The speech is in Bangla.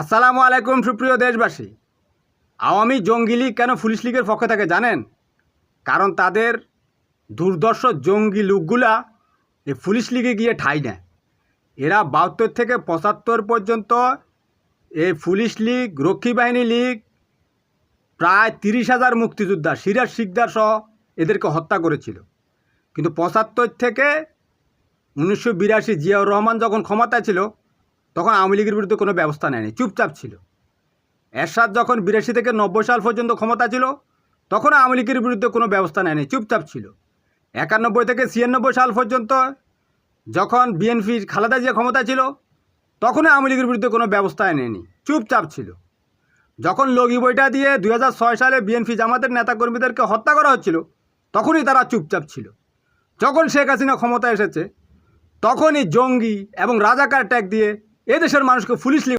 আসসালামু আলাইকুম সুপ্রিয় দেশবাসী। আওয়ামী জঙ্গি লীগ কেন পুলিশ লীগের পক্ষে থাকে জানেন? কারণ তাদের দুর্দর্শ জঙ্গি লোকগুলা এই পুলিশ লীগে গিয়ে ঠাঁই নেয়। এরা ৭২ থেকে ৭৫ পর্যন্ত এই পুলিশ লীগ, রক্ষী বাহিনী লীগ প্রায় ৩০,০০০ মুক্তিযোদ্ধা সিরাজ শিকদার সহ এদেরকে হত্যা করেছিল। কিন্তু ৭৫ থেকে ১৯৮২ জিয়াউর রহমান যখন ক্ষমতায় ছিল তখন আওয়ামী লীগের বিরুদ্ধে কোনো ব্যবস্থা নেয়নি, চুপচাপ ছিল। এরশাদ যখন ৮২ থেকে ৯০ সাল পর্যন্ত ক্ষমতা ছিল তখন আওয়ামী লীগের বিরুদ্ধে কোনো ব্যবস্থা নেয়নি, চুপচাপ ছিল। ৯১ থেকে ৯৬ সাল পর্যন্ত যখন বিএনপি খালেদা জিয়া ক্ষমতা ছিল তখনও আওয়ামী লীগের বিরুদ্ধে কোনো ব্যবস্থা নেয়নি, চুপচাপ ছিল। যখন লগি বইটা দিয়ে ২০০৬ সালে বিএনপি জামাতের নেতাকর্মীদেরকে হত্যা করা হচ্ছিল তখনই তারা চুপচাপ ছিল। যখন শেখ হাসিনা ক্ষমতা এসেছে তখনই জঙ্গি এবং রাজাকার ট্যাগ দিয়ে এদেশের মানুষকে পুলিশ লীগ